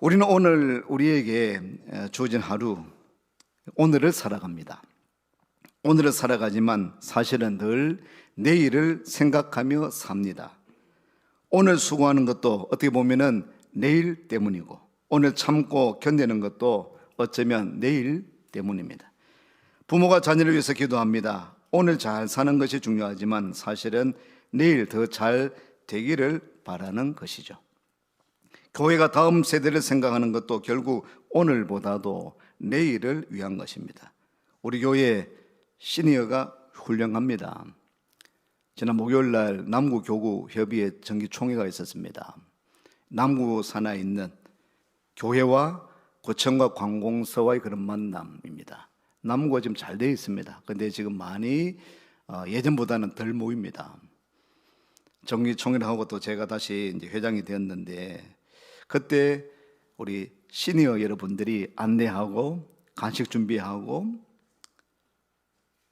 우리는 오늘 우리에게 주어진 하루, 오늘을 살아갑니다. 오늘을 살아가지만 사실은 늘 내일을 생각하며 삽니다. 오늘 수고하는 것도 어떻게 보면은 내일 때문이고, 오늘 참고 견디는 것도 어쩌면 내일 때문입니다. 부모가 자녀를 위해서 기도합니다. 오늘 잘 사는 것이 중요하지만 사실은 내일 더 잘 되기를 바라는 것이죠. 교회가 다음 세대를 생각하는 것도 결국 오늘보다도 내일을 위한 것입니다. 우리 교회 시니어가 훌륭합니다. 지난 목요일날 남구교구협의회 정기총회가 있었습니다. 남구 산하에 있는 교회와 구청과 관공서와의 그런 만남입니다. 남구가 지금 잘 되어 있습니다. 그런데 지금 많이 예전보다는 덜 모입니다. 정기총회를 하고 또 제가 다시 이제 회장이 되었는데, 그때 우리 시니어 여러분들이 안내하고 간식 준비하고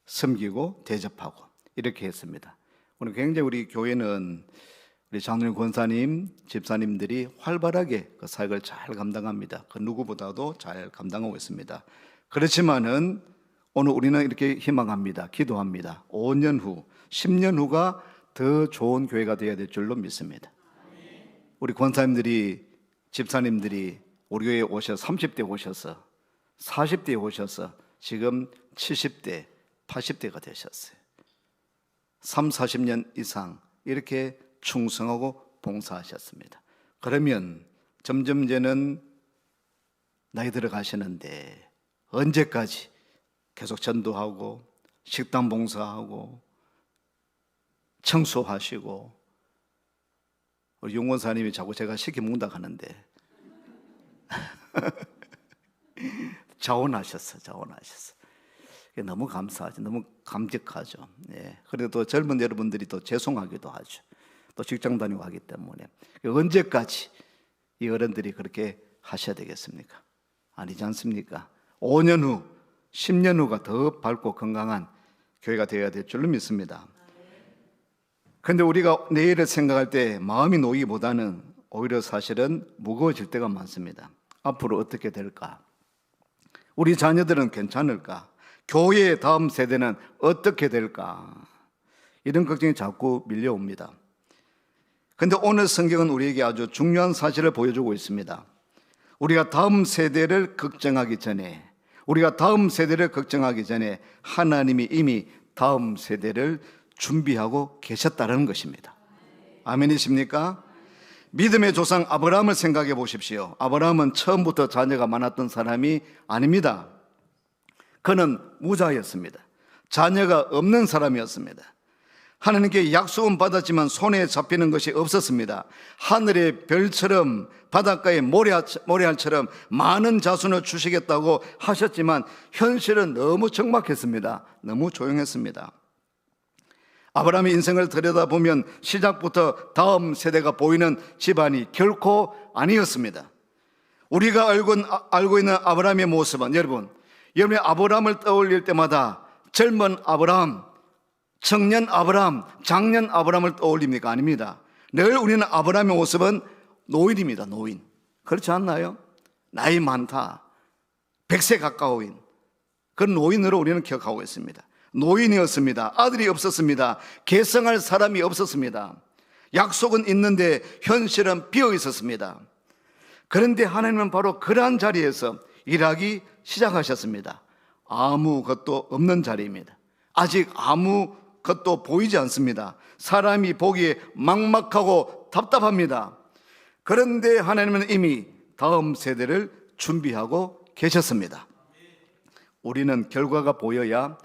섬기고 대접하고 이렇게 했습니다. 오늘 굉장히 우리 교회는 우리 장로님, 권사님, 집사님들이 활발하게 그 사역을 잘 감당합니다. 그 누구보다도 잘 감당하고 있습니다. 그렇지만은 오늘 우리는 이렇게 희망합니다. 기도합니다. 5년 후, 10년 후가 더 좋은 교회가 되어야 될 줄로 믿습니다. 우리 권사님들이, 집사님들이 우리 교회에 오셔서 30대 오셔서 40대에 오셔서 지금 70대, 80대가 되셨어요. 3, 40년 이상 이렇게 충성하고 봉사하셨습니다. 그러면 점점 이제는 나이 들어가시는데 언제까지 계속 전도하고 식당 봉사하고 청소하시고, 우리 용권사님이 자꾸 제가 시켜먹는다고 하는데 자원하셨어. 너무 감사하죠. 너무 감격하죠. 예. 그리고 또 젊은 여러분들이 또 죄송하기도 하죠. 또 직장 다니고 하기 때문에 언제까지 이 어른들이 그렇게 하셔야 되겠습니까? 아니지 않습니까? 5년 후, 10년 후가 더 밝고 건강한 교회가 되어야 될 줄로 믿습니다. 그런데 우리가 내일을 생각할 때 마음이 놓이기보다는 오히려 사실은 무거워질 때가 많습니다. 앞으로 어떻게 될까? 우리 자녀들은 괜찮을까? 교회의 다음 세대는 어떻게 될까? 이런 걱정이 자꾸 밀려옵니다. 그런데 오늘 성경은 우리에게 아주 중요한 사실을 보여주고 있습니다. 우리가 다음 세대를 걱정하기 전에, 하나님이 이미 다음 세대를 준비하고 계셨다는 것입니다. 아멘이십니까? 믿음의 조상 아브라함을 생각해 보십시오. 아브라함은 처음부터 자녀가 많았던 사람이 아닙니다. 그는 무자였습니다. 자녀가 없는 사람이었습니다. 하나님께 약속은 받았지만 손에 잡히는 것이 없었습니다. 하늘의 별처럼 바닷가의 모래알처럼 많은 자손을 주시겠다고 하셨지만 현실은 너무 적막했습니다. 너무 조용했습니다. 아브라함의 인생을 들여다보면 시작부터 다음 세대가 보이는 집안이 결코 아니었습니다. 우리가 알고 있는 아브라함의 모습은, 여러분의 아브라함을 떠올릴 때마다 젊은 아브라함, 청년 아브라함, 장년 아브라함을 떠올립니까? 아닙니다. 늘 우리는 아브라함의 모습은 노인입니다. 노인. 그렇지 않나요? 나이 많다, 100세 가까운 그런 노인으로 우리는 기억하고 있습니다. 노인이었습니다. 아들이 없었습니다. 계승할 사람이 없었습니다. 약속은 있는데 현실은 비어 있었습니다. 그런데 하나님은 바로 그러한 자리에서 일하기 시작하셨습니다. 아무것도 없는 자리입니다. 아직 아무것도 보이지 않습니다. 사람이 보기에 막막하고 답답합니다. 그런데 하나님은 이미 다음 세대를 준비하고 계셨습니다. 우리는 결과가 보여야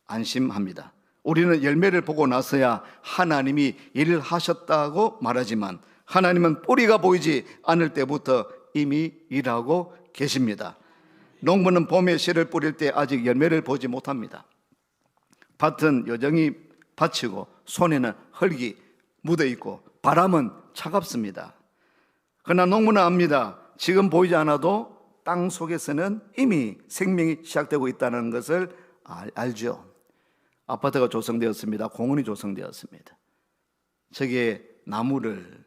안심합니다. 우리는 열매를 보고 나서야 하나님이 일을 하셨다고 말하지만 하나님은 뿌리가 보이지 않을 때부터 이미 일하고 계십니다. 농부는 봄에 씨를 뿌릴 때 아직 열매를 보지 못합니다. 밭은 여정이 밭이고 손에는 흙이 묻어있고 바람은 차갑습니다. 그러나 농부는 압니다. 지금 보이지 않아도 땅 속에서는 이미 생명이 시작되고 있다는 것을 알죠. 아파트가 조성되었습니다. 공원이 조성되었습니다. 저기에 나무를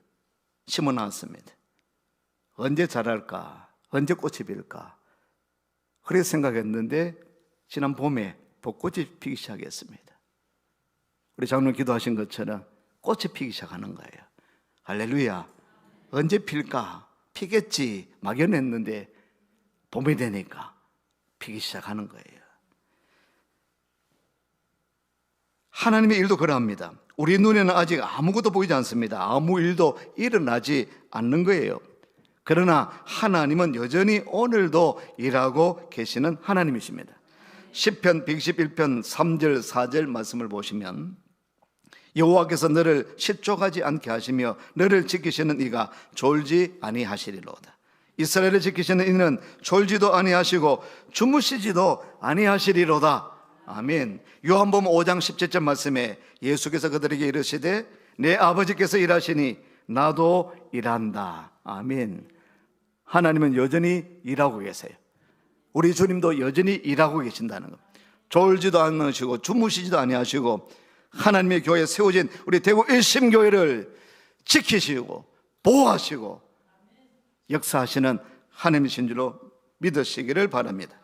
심어놨습니다. 언제 자랄까? 언제 꽃이 필까? 그래서 생각했는데 지난 봄에 벚꽃이 피기 시작했습니다. 우리 장로님 기도하신 것처럼 꽃이 피기 시작하는 거예요. 할렐루야. 언제 필까? 피겠지 막연했는데 봄이 되니까 피기 시작하는 거예요. 하나님의 일도 그러합니다. 우리 눈에는 아직 아무것도 보이지 않습니다. 아무 일도 일어나지 않는 거예요. 그러나 하나님은 여전히 오늘도 일하고 계시는 하나님이십니다. 시편 111편 3절 4절 말씀을 보시면 여호와께서 너를 실족하지 않게 하시며 너를 지키시는 이가 졸지 아니하시리로다. 이스라엘을 지키시는 이는 졸지도 아니하시고 주무시지도 아니하시리로다. 아멘. 요한복음 5장 17절 말씀에 예수께서 그들에게 이르시되 내 아버지께서 일하시니 나도 일한다. 아멘. 하나님은 여전히 일하고 계세요. 우리 주님도 여전히 일하고 계신다는 것. 졸지도 않으시고 주무시지도 아니하시고 하나님의 교회에 세워진 우리 대구 일심교회를 지키시고 보호하시고 역사하시는 하나님이신 줄로 믿으시기를 바랍니다.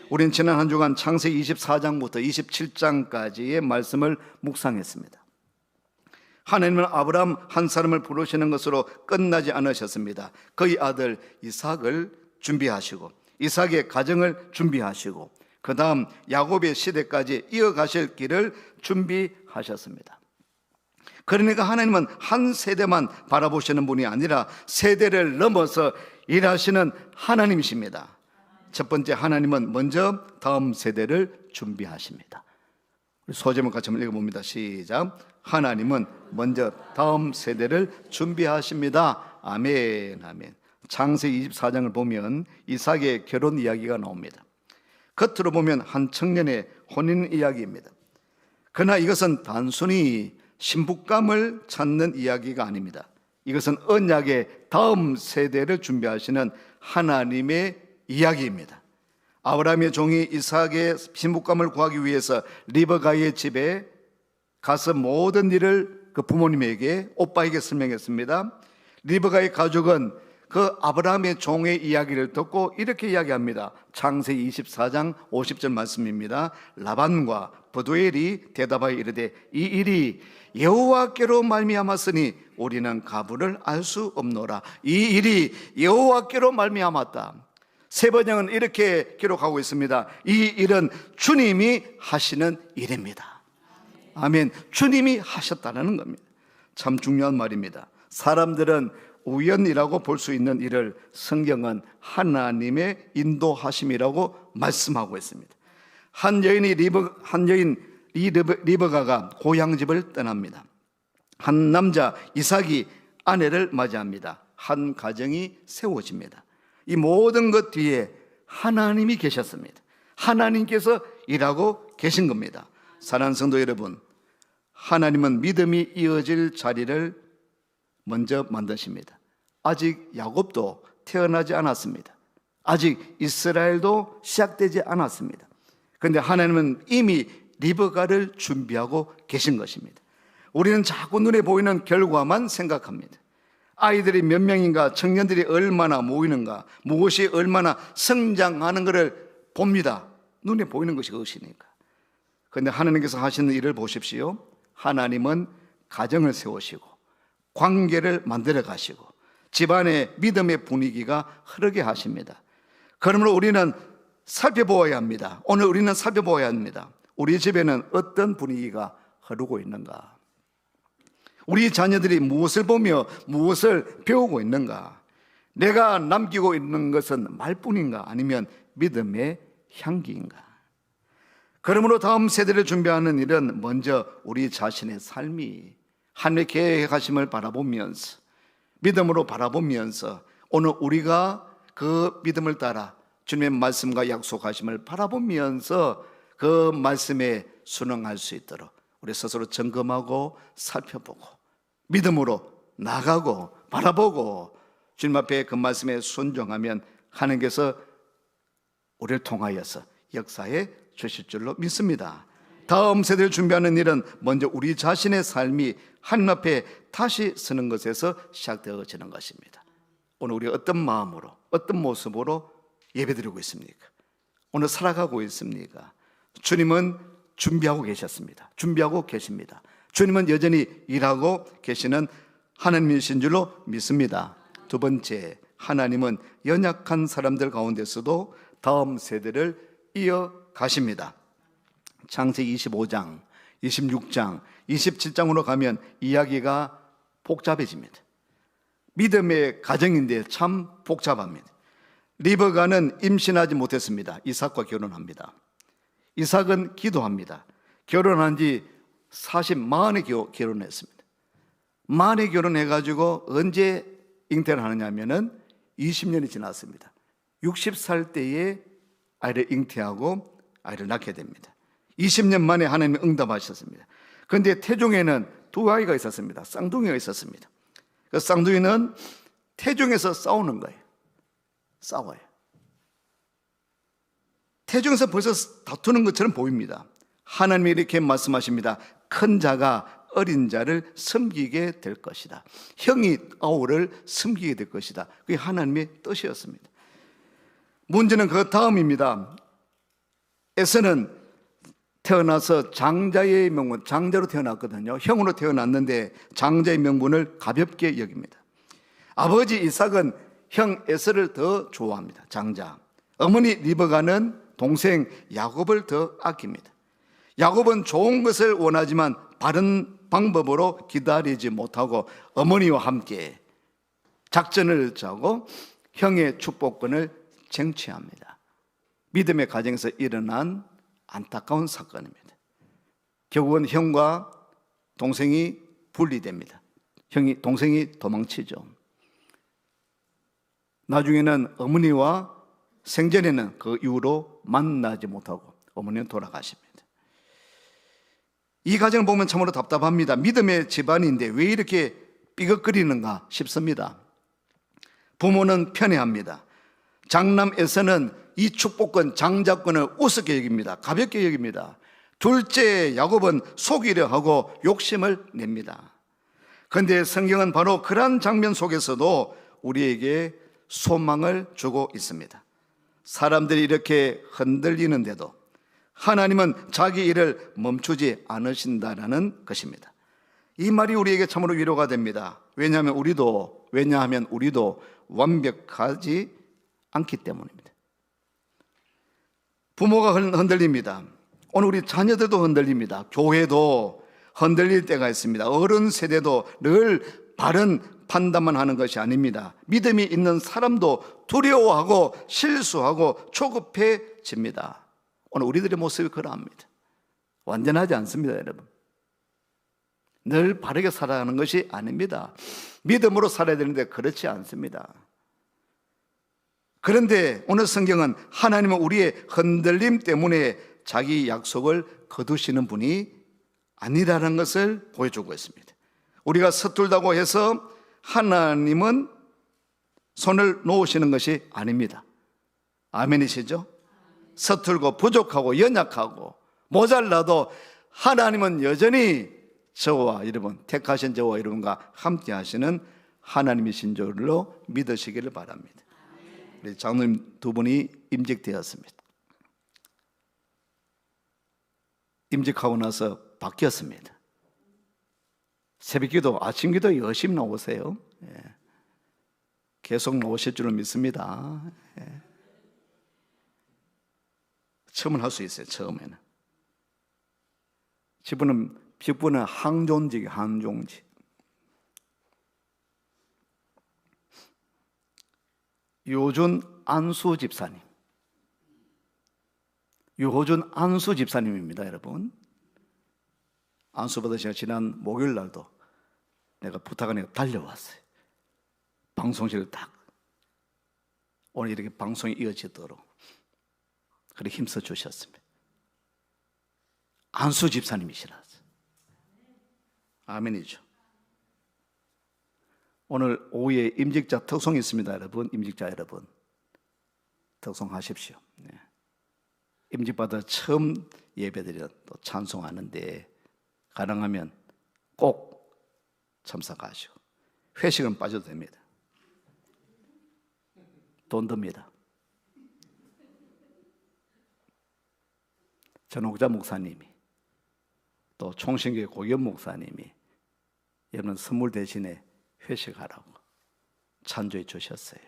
우리는 지난 한 주간 창세기 24장부터 27장까지의 말씀을 묵상했습니다. 하나님은 아브라함 한 사람을 부르시는 것으로 끝나지 않으셨습니다. 그의 아들 이삭을 준비하시고 이삭의 가정을 준비하시고 그 다음 야곱의 시대까지 이어가실 길을 준비하셨습니다. 그러니까 하나님은 한 세대만 바라보시는 분이 아니라 세대를 넘어서 일하시는 하나님이십니다. 첫 번째, 하나님은 먼저 다음 세대를 준비하십니다. 소제목 같이 한번 읽어봅니다. 시작. 하나님은 먼저 다음 세대를 준비하십니다. 아멘, 아멘. 창세기 24장을 보면 이삭의 결혼 이야기가 나옵니다. 겉으로 보면 한 청년의 혼인 이야기입니다. 그러나 이것은 단순히 신부감을 찾는 이야기가 아닙니다. 이것은 언약의 다음 세대를 준비하시는 하나님의 이야기입니다. 아브라함의 종이 이삭의 신부감을 구하기 위해서 리브가의 집에 가서 모든 일을 그 부모님에게, 오빠에게 설명했습니다. 리브가의 가족은 그 아브라함의 종의 이야기를 듣고 이렇게 이야기합니다. 창세기 24장 50절 말씀입니다. 라반과 버두엘이 대답하여 이르되 이 일이 여호와께로 말미암았으니 우리는 가부를 알 수 없노라. 이 일이 여호와께로 말미암았다. 세번역은 이렇게 기록하고 있습니다. 이 일은 주님이 하시는 일입니다. 아멘. 주님이 하셨다는 겁니다. 참 중요한 말입니다. 사람들은 우연이라고 볼 수 있는 일을 성경은 하나님의 인도하심이라고 말씀하고 있습니다. 한 여인 리브가가 고향집을 떠납니다. 한 남자 이삭이 아내를 맞이합니다. 한 가정이 세워집니다. 이 모든 것 뒤에 하나님이 계셨습니다. 하나님께서 일하고 계신 겁니다. 사랑하는 성도 여러분, 하나님은 믿음이 이어질 자리를 먼저 만드십니다. 아직 야곱도 태어나지 않았습니다. 아직 이스라엘도 시작되지 않았습니다. 그런데 하나님은 이미 리브가를 준비하고 계신 것입니다. 우리는 자꾸 눈에 보이는 결과만 생각합니다. 아이들이 몇 명인가, 청년들이 얼마나 모이는가, 무엇이 얼마나 성장하는 것을 봅니다. 눈에 보이는 것이 그것이니까. 그런데 하나님께서 하시는 일을 보십시오. 하나님은 가정을 세우시고 관계를 만들어 가시고 집안의 믿음의 분위기가 흐르게 하십니다. 그러므로 우리는 살펴보아야 합니다. 오늘 우리는 살펴보아야 합니다. 우리 집에는 어떤 분위기가 흐르고 있는가? 우리 자녀들이 무엇을 보며 무엇을 배우고 있는가? 내가 남기고 있는 것은 말뿐인가? 아니면 믿음의 향기인가? 그러므로 다음 세대를 준비하는 일은 먼저 우리 자신의 삶이 하나님의 계획하심을 바라보면서 믿음으로 바라보면서 오늘 우리가 그 믿음을 따라 주님의 말씀과 약속하심을 바라보면서 그 말씀에 순응할 수 있도록 우리 스스로 점검하고 살펴보고 믿음으로 나가고 바라보고 주님 앞에 그 말씀에 순종하면 하나님께서 우리를 통하여서 역사해 주실 줄로 믿습니다. 다음 세대를 준비하는 일은 먼저 우리 자신의 삶이 하나님 앞에 다시 서는 것에서 시작되어지는 것입니다. 오늘 우리 어떤 마음으로, 어떤 모습으로 예배드리고 있습니까? 오늘 살아가고 있습니까? 주님은 준비하고 계셨습니다. 준비하고 계십니다. 주님은 여전히 일하고 계시는 하나님이신 줄로 믿습니다. 두 번째, 하나님은 연약한 사람들 가운데서도 다음 세대를 이어가십니다. 창세기 25장, 26장, 27장으로 가면 이야기가 복잡해집니다. 믿음의 가정인데 참 복잡합니다. 리브가는 임신하지 못했습니다. 이삭과 결혼합니다. 이삭은 기도합니다. 결혼한 지 40만에 결혼했습니다. 만에 결혼해가지고 언제 잉태를 하느냐면은 20년이 지났습니다. 60살 때에 아이를 잉태하고 아이를 낳게 됩니다. 20년 만에 하나님이 응답하셨습니다. 그런데 태중에는 두 아이가 있었습니다. 쌍둥이가 있었습니다. 그 쌍둥이는 태중에서 싸우는 거예요. 싸워요. 태중에서 벌써 다투는 것처럼 보입니다. 하나님이 이렇게 말씀하십니다. 큰 자가 어린 자를 섬기게 될 것이다. 형이 아우를 섬기게 될 것이다. 그게 하나님의 뜻이었습니다. 문제는 그 다음입니다. 에서는 태어나서 장자의 명분, 장자로 태어났거든요. 형으로 태어났는데 장자의 명분을 가볍게 여깁니다. 아버지 이삭은 형 에서를 더 좋아합니다. 장자. 어머니 리브가는 동생 야곱을 더 아낍니다. 야곱은 좋은 것을 원하지만 바른 방법으로 기다리지 못하고 어머니와 함께 작전을 짜고 형의 축복권을 쟁취합니다. 믿음의 가정에서 일어난 안타까운 사건입니다. 결국은 형과 동생이 분리됩니다. 동생이 도망치죠. 나중에는 어머니와 생전에는 그 이후로 만나지 못하고 어머니는 돌아가십니다. 이 가정을 보면 참으로 답답합니다. 믿음의 집안인데 왜 이렇게 삐걱거리는가 싶습니다. 부모는 편애합니다. 장남에서는 이 축복권, 장자권을 우습게 여깁니다. 가볍게 여깁니다. 둘째 야곱은 속이려 하고 욕심을 냅니다. 그런데 성경은 바로 그러한 장면 속에서도 우리에게 소망을 주고 있습니다. 사람들이 이렇게 흔들리는데도 하나님은 자기 일을 멈추지 않으신다라는 것입니다. 이 말이 우리에게 참으로 위로가 됩니다. 왜냐하면 우리도 완벽하지 않기 때문입니다. 부모가 흔들립니다. 오늘 우리 자녀들도 흔들립니다. 교회도 흔들릴 때가 있습니다. 어른 세대도 늘 바른 판단만 하는 것이 아닙니다. 믿음이 있는 사람도 두려워하고 실수하고 초급해집니다. 오늘 우리들의 모습이 그러합니다. 완전하지 않습니다, 여러분. 늘 바르게 살아가는 것이 아닙니다. 믿음으로 살아야 되는데 그렇지 않습니다. 그런데 오늘 성경은 하나님은 우리의 흔들림 때문에 자기 약속을 거두시는 분이 아니라는 것을 보여주고 있습니다. 우리가 서툴다고 해서 하나님은 손을 놓으시는 것이 아닙니다. 아멘이시죠? 서툴고 부족하고 연약하고 모자라도 하나님은 여전히 저와 여러분, 택하신 저와 여러분과 함께 하시는 하나님이신 줄로 믿으시기를 바랍니다. 우리 장로님 두 분이 임직되었습니다. 임직하고 나서 바뀌었습니다. 새벽기도, 아침기도 열심히 나오세요. 계속 나오실 줄은 믿습니다. 처음은 할 수 있어요. 처음에는 직분은 항존직이에요. 항존직. 요준 안수 집사님입니다, 여러분. 안수 받으시고 지난 목요일 날도 내가 부탁하니까 달려왔어요. 방송실을 딱 오늘 이렇게 방송이 이어지도록 그렇게 힘써 주셨습니다. 안수 집사님이시라서 아멘이죠. 오늘 오후에 임직자 특송이 있습니다, 여러분. 임직자 여러분, 특송하십시오. 임직받아 처음 예배드려 또 찬송하는데 가능하면 꼭 참석하시고 회식은 빠져도 됩니다. 돈 듭니다. 전옥자 목사님이 또 총신교회 고겸 목사님이 여러분 선물 대신에 회식하라고 찬조해 주셨어요.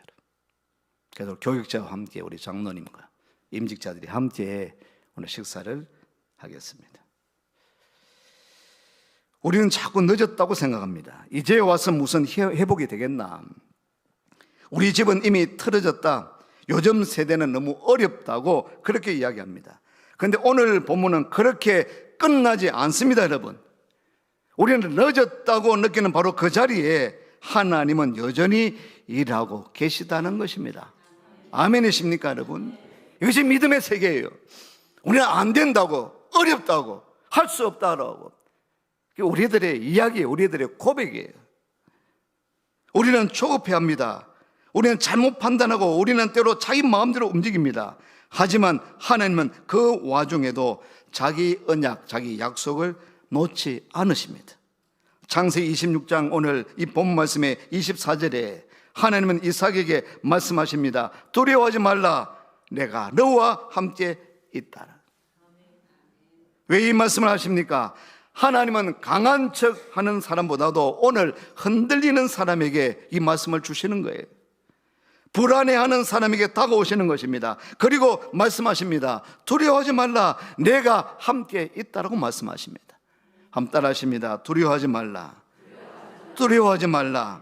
그래서 교육자와 함께 우리 장로님과 임직자들이 함께 오늘 식사를 하겠습니다. 우리는 자꾸 늦었다고 생각합니다. 이제 와서 무슨 회복이 되겠나? 우리 집은 이미 틀어졌다. 요즘 세대는 너무 어렵다고 그렇게 이야기합니다. 그런데 오늘 본문은 그렇게 끝나지 않습니다, 여러분. 우리는 늦었다고 느끼는 바로 그 자리에 하나님은 여전히 일하고 계시다는 것입니다. 아멘이십니까, 여러분? 이것이 믿음의 세계예요. 우리는 안 된다고, 어렵다고, 할 수 없다라고. 우리들의 이야기예요. 우리들의 고백이에요. 우리는 조급해합니다. 우리는 잘못 판단하고 우리는 때로 자기 마음대로 움직입니다. 하지만 하나님은 그 와중에도 자기 언약, 자기 약속을 놓지 않으십니다. 창세기 26장 오늘 이 본 말씀의 24절에 하나님은 이삭에게 말씀하십니다. 두려워하지 말라. 내가 너와 함께 있다. 왜 이 말씀을 하십니까? 하나님은 강한 척 하는 사람보다도 오늘 흔들리는 사람에게 이 말씀을 주시는 거예요. 불안해하는 사람에게 다가오시는 것입니다. 그리고 말씀하십니다. 두려워하지 말라. 내가 함께 있다라고 말씀하십니다. 함 따라하십니다. 두려워하지 말라. 두려워하지 말라.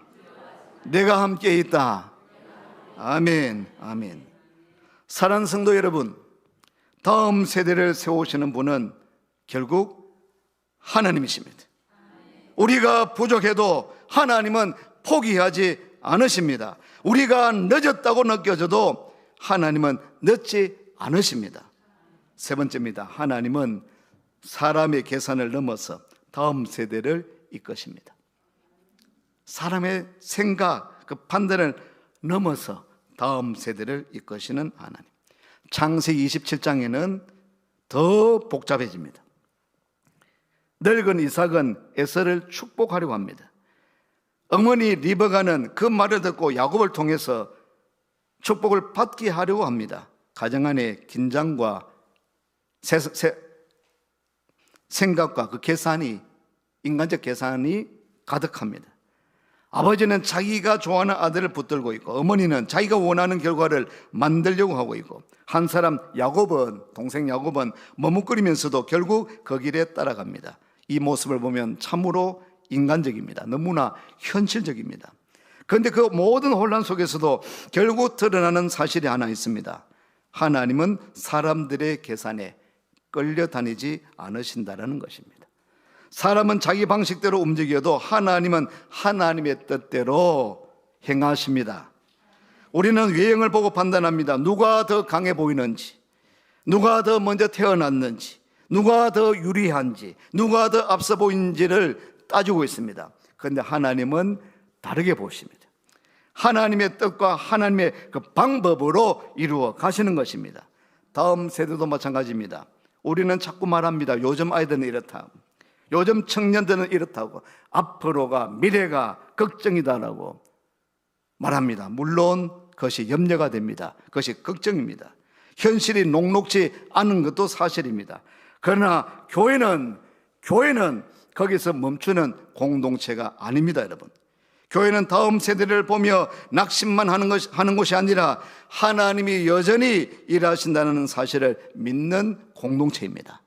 내가 함께 있다. 아멘, 아멘. 사랑하는 성도 여러분, 다음 세대를 세우시는 분은 결국 하나님이십니다. 우리가 부족해도 하나님은 포기하지 않으십니다. 우리가 늦었다고 느껴져도 하나님은 늦지 않으십니다. 세 번째입니다. 하나님은 사람의 계산을 넘어서 다음 세대를 이끄십니다. 사람의 생각, 그 판단을 넘어서 다음 세대를 이끄시는 하나님. 창세기 27장에는 더 복잡해집니다. 늙은 이삭은 에서를 축복하려고 합니다. 어머니 리브가는 그 말을 듣고 야곱을 통해서 축복을 받게 하려고 합니다. 가정 안에 긴장과 생각과 그 계산이, 인간적 계산이 가득합니다. 아버지는 자기가 좋아하는 아들을 붙들고 있고 어머니는 자기가 원하는 결과를 만들려고 하고 있고 한 사람 야곱은, 동생 야곱은 머뭇거리면서도 결국 그 길에 따라갑니다. 이 모습을 보면 참으로 인간적입니다. 너무나 현실적입니다. 그런데 그 모든 혼란 속에서도 결국 드러나는 사실이 하나 있습니다. 하나님은 사람들의 계산에 끌려다니지 않으신다는 것입니다. 사람은 자기 방식대로 움직여도 하나님은 하나님의 뜻대로 행하십니다. 우리는 외형을 보고 판단합니다. 누가 더 강해 보이는지, 누가 더 먼저 태어났는지, 누가 더 유리한지, 누가 더 앞서 보이는지를 따지고 있습니다. 그런데 하나님은 다르게 보십니다. 하나님의 뜻과 하나님의 그 방법으로 이루어 가시는 것입니다. 다음 세대도 마찬가지입니다. 우리는 자꾸 말합니다. 요즘 아이들은 이렇다, 요즘 청년들은 이렇다고, 앞으로가, 미래가 걱정이다라고 말합니다. 물론 그것이 염려가 됩니다. 그것이 걱정입니다. 현실이 녹록지 않은 것도 사실입니다. 그러나 교회는 거기서 멈추는 공동체가 아닙니다, 여러분. 교회는 다음 세대를 보며 낙심만 하는 곳이 아니라 하나님이 여전히 일하신다는 사실을 믿는 공동체입니다.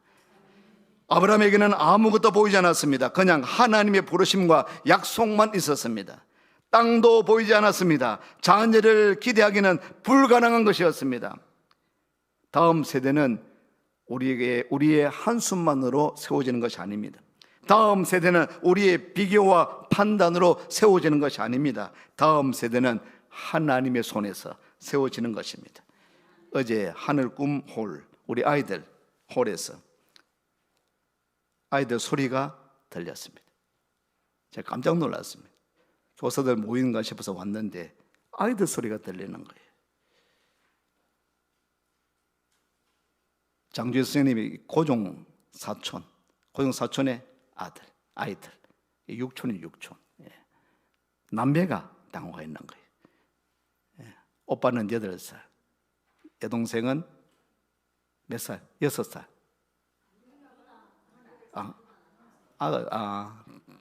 아브라함에게는 아무것도 보이지 않았습니다. 그냥 하나님의 부르심과 약속만 있었습니다. 땅도 보이지 않았습니다. 자녀를 기대하기는 불가능한 것이었습니다. 다음 세대는 우리의 한숨만으로 세워지는 것이 아닙니다. 다음 세대는 우리의 비교와 판단으로 세워지는 것이 아닙니다. 다음 세대는 하나님의 손에서 세워지는 것입니다. 어제 하늘꿈 홀, 우리 아이들 홀에서 아이들 소리가 들렸습니다. 제가 깜짝 놀랐습니다. 교사들 모이는가 싶어서 왔는데 아이들 소리가 들리는 거예요. 장주희 선생님이 고종 사촌의 아이들, 육촌이 육촌, 남매가 당호가 있는 거예요. 오빠는 8살, 여동생은 몇 살? 6살.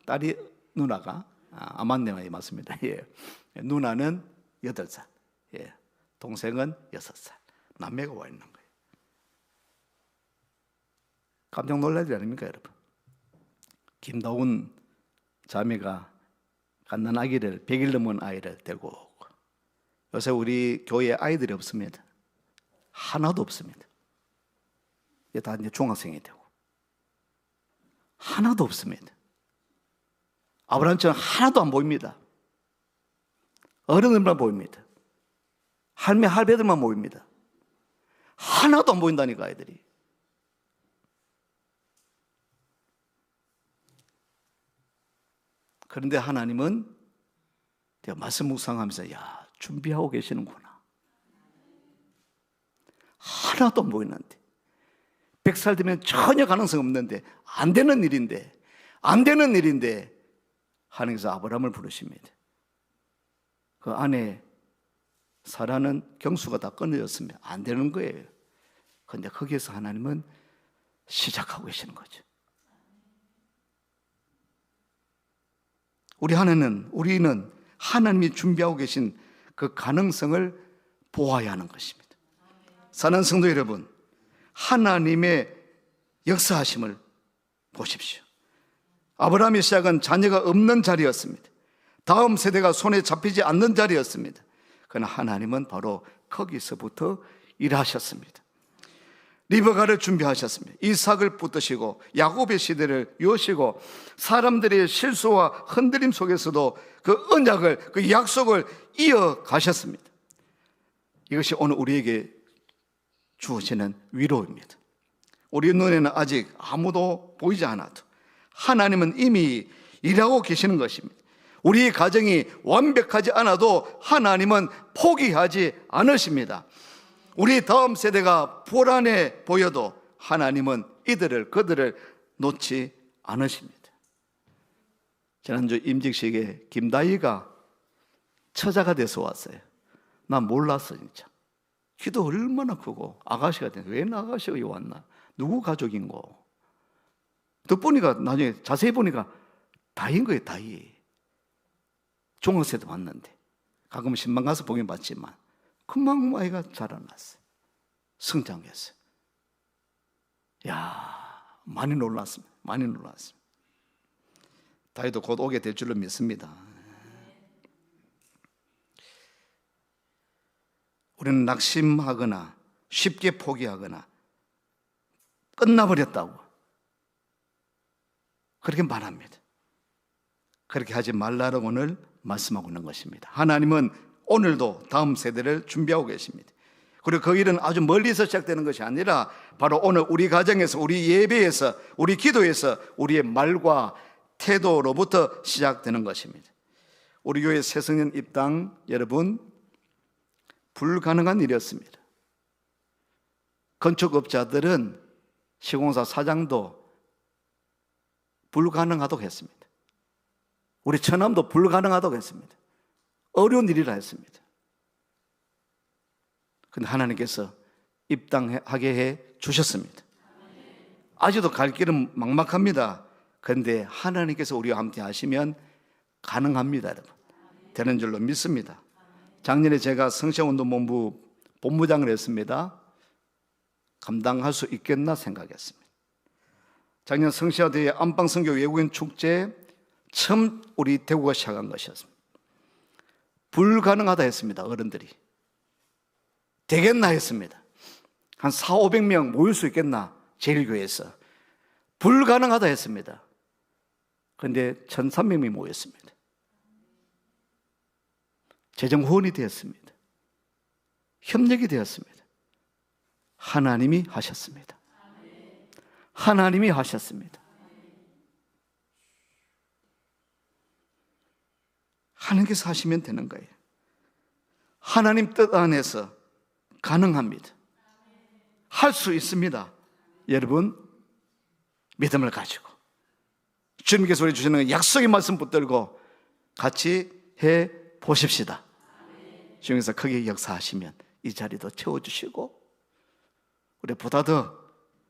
딸이 누나가 맞네요. 맞습니다. 예. 누나는 8살, 예. 동생은 6살. 남매가 와 있는 거예요. 깜짝 놀랄 일 아닙니까, 여러분? 김다운 자매가 갓난 아기를 100일 넘은 아이를 데리고 오고, 요새 우리 교회에 아이들이 없습니다. 하나도 없습니다. 다 이제 중학생이 되고 하나도 없습니다. 아브라함처럼 하나도 안 보입니다. 어른들만 보입니다. 할매 할배들만 보입니다. 하나도 안 보인다니까, 아이들이. 그런데 하나님은 제가 말씀 묵상하면서 야, 준비하고 계시는구나. 하나도 안 보이는데, 100살 되면 전혀 가능성 없는데, 안 되는 일인데 하나님께서 아브라함을 부르십니다. 그 안에 사라는 경수가 다 끊어졌습니다. 안 되는 거예요. 그런데 거기에서 하나님은 시작하고 계시는 거죠. 우리는 하나님이 준비하고 계신 그 가능성을 보아야 하는 것입니다. 사랑하는 성도 여러분, 하나님의 역사하심을 보십시오. 아브라함의 시작은 자녀가 없는 자리였습니다. 다음 세대가 손에 잡히지 않는 자리였습니다. 그러나 하나님은 바로 거기서부터 일하셨습니다. 리브가를 준비하셨습니다. 이삭을 붙드시고 야곱의 시대를 여시고, 사람들의 실수와 흔들림 속에서도 그 언약을, 그 약속을 이어가셨습니다. 이것이 오늘 우리에게 주어지는 위로입니다. 우리 눈에는 아직 아무도 보이지 않아도 하나님은 이미 일하고 계시는 것입니다. 우리 가정이 완벽하지 않아도 하나님은 포기하지 않으십니다. 우리 다음 세대가 불안해 보여도 하나님은 그들을 놓지 않으십니다. 지난주 임직식에 김다희가 처자가 돼서 왔어요. 난 몰랐어, 진짜. 키도 얼마나 크고 아가씨가 되는데 왜 아가씨가 여기 왔나? 누구 가족인고? 또 보니까 나중에 자세히 보니까 다인 거예요, 다이. 중학생도 왔는데 가끔 신방 가서 보긴 봤지만 금방 아이가 자라났어요. 성장했어요. 많이 놀랐습니다. 다이도 곧 오게 될 줄로 믿습니다. 우리는 낙심하거나 쉽게 포기하거나 끝나버렸다고 그렇게 말합니다. 그렇게 하지 말라고 오늘 말씀하고 있는 것입니다. 하나님은 오늘도 다음 세대를 준비하고 계십니다. 그리고 그 일은 아주 멀리서 시작되는 것이 아니라 바로 오늘 우리 가정에서, 우리 예배에서, 우리 기도에서 우리의 말과 태도로부터 시작되는 것입니다. 우리 교회 새성년 입당, 여러분, 불가능한 일이었습니다. 건축업자들은 시공사 사장도 불가능하다고 했습니다. 우리 처남도 불가능하다고 했습니다. 어려운 일이라 했습니다. 그런데 하나님께서 입당하게 해 주셨습니다. 아직도 갈 길은 막막합니다. 그런데 하나님께서 우리와 함께 하시면 가능합니다, 여러분. 되는 줄로 믿습니다. 작년에 제가 성시운동본부 본부장을 했습니다. 감당할 수 있겠나 생각했습니다. 작년 성시화대회 안방선교 외국인 축제 처음 우리 대구가 시작한 것이었습니다. 불가능하다 했습니다. 어른들이 되겠나 했습니다. 한 400~500명 모일 수 있겠나, 제일교회에서. 불가능하다 했습니다. 그런데 1,300명이 모였습니다. 재정 후원이 되었습니다. 협력이 되었습니다. 하나님이 하셨습니다. 하나님이 하셨습니다. 하나님께서 하시면 되는 거예요. 하나님 뜻 안에서 가능합니다. 할 수 있습니다. 여러분, 믿음을 가지고 주님께서 우리 주시는 약속의 말씀 붙들고 같이 해 보십시다. 중에서 크게 역사하시면 이 자리도 채워주시고 우리 보다 더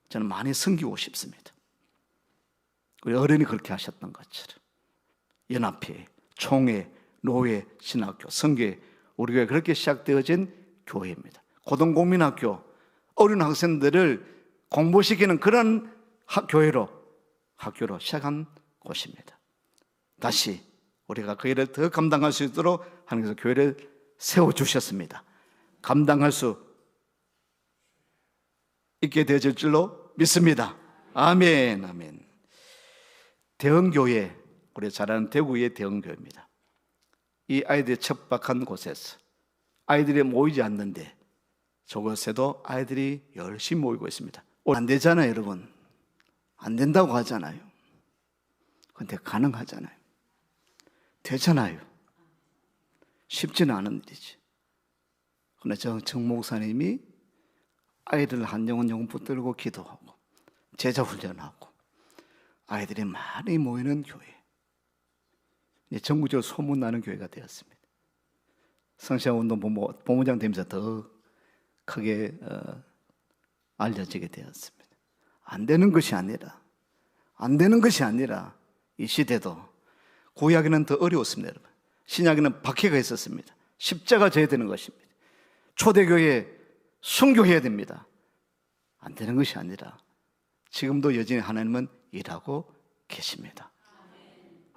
저는 많이 섬기고 싶습니다. 우리 어른이 그렇게 하셨던 것처럼 연합회, 총회, 노회, 신학교, 선교회, 우리 교회 그렇게 시작되어진 교회입니다. 고등국민학교, 어린 학생들을 공부시키는 그런 학교로 시작한 곳입니다. 다시 우리가 그 일을 더 감당할 수 있도록 하나님께서 교회를 세워주셨습니다. 감당할 수 있게 되어질 줄로 믿습니다. 아멘, 아멘. 대흥교회, 우리 잘 아는 대구의 대흥교회입니다. 이 아이들이 척박한 곳에서 아이들이 모이지 않는데 저곳에도 아이들이 열심히 모이고 있습니다. 안 되잖아요, 여러분. 안 된다고 하잖아요. 근데 가능하잖아요. 되잖아요. 쉽지는 않은 일이지. 그러나 정 목사님이 아이들 한 영혼 붙들고 기도하고 제자 훈련하고 아이들이 많이 모이는 교회, 이제 전국적으로 소문나는 교회가 되었습니다. 성시아운동 본부장 되면서 더 크게 알려지게 되었습니다. 안 되는 것이 아니라 이 시대도 구약에는 더 어려웠습니다, 여러분. 신약에는 박해가 있었습니다. 십자가 져야 되는 것입니다. 초대교회 순교해야 됩니다. 안 되는 것이 아니라 지금도 여전히 하나님은 일하고 계십니다.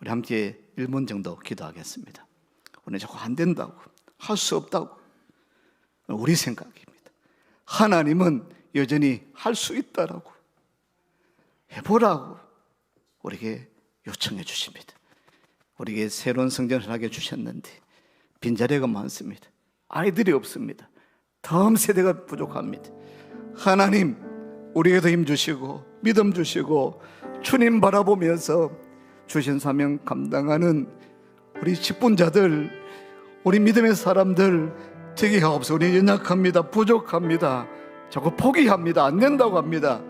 우리 함께 1분 정도 기도하겠습니다. 오늘 자꾸 안 된다고, 할 수 없다고 우리 생각입니다. 하나님은 여전히 할 수 있다라고, 해보라고 우리에게 요청해 주십니다. 우리에게 새로운 성전을 하게 주셨는데 빈자리가 많습니다. 아이들이 없습니다. 다음 세대가 부족합니다. 하나님, 우리에게도 힘 주시고 믿음 주시고 주님 바라보면서 주신 사명 감당하는 우리 직분자들, 우리 믿음의 사람들 되게 하옵소서. 우리 연약합니다. 부족합니다. 자꾸 포기합니다. 안 된다고 합니다.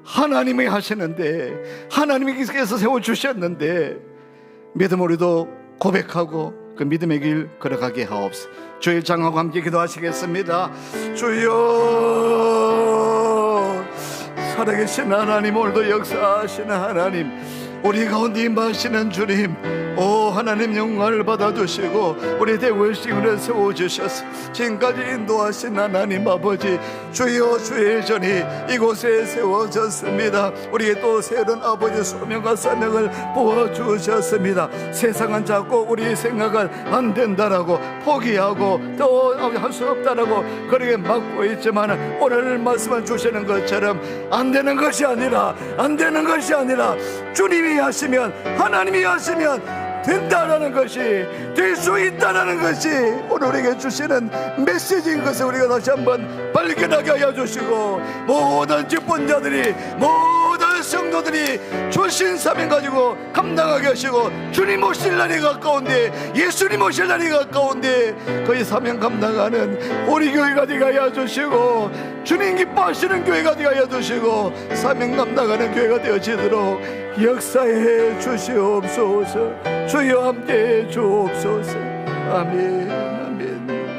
하나님이 하시는데, 하나님께서 세워주셨는데 믿음 우리도 고백하고 그 믿음의 길 걸어가게 하옵소서. 주의 장하고 함께 기도하시겠습니다. 주여, 살아계신 하나님, 오늘도 역사하시는 하나님, 우리 가운데 임하시는 주님, 오 하나님 영광을 받아주시고 우리 대월식을 세워주셔서 지금까지 인도하신 하나님 아버지, 주여 주의 전이 이곳에 세워졌습니다. 우리에게 또 새로운 아버지 소명과 사명을 부어주셨습니다. 세상은 자꾸 우리 생각은 안 된다라고 포기하고 또 할 수 없다라고 그렇게 막고 있지만 오늘 말씀을 주시는 것처럼 안 되는 것이 아니라 주님이 하시면, 하나님이 하시면 된다라는 것이, 될 수 있다라는 것이 오늘 우리에게 주시는 메시지인 것을 우리가 다시 한번 발견하게 하여 주시고, 모든 직분자들이, 모든 성도들이 주신 사명 가지고 감당하게 하시고, 주님 오실 날이 가까운데, 예수님 오실 날이 가까운데 그의 사명 감당하는 우리 교회가 되게 하여 주시고, 주님 기뻐하시는 교회가 되게 하여 주시고, 사명 감당하는 교회가 되어지도록 역사해 주시옵소서. 주여 함께해 주옵소서. 아멘.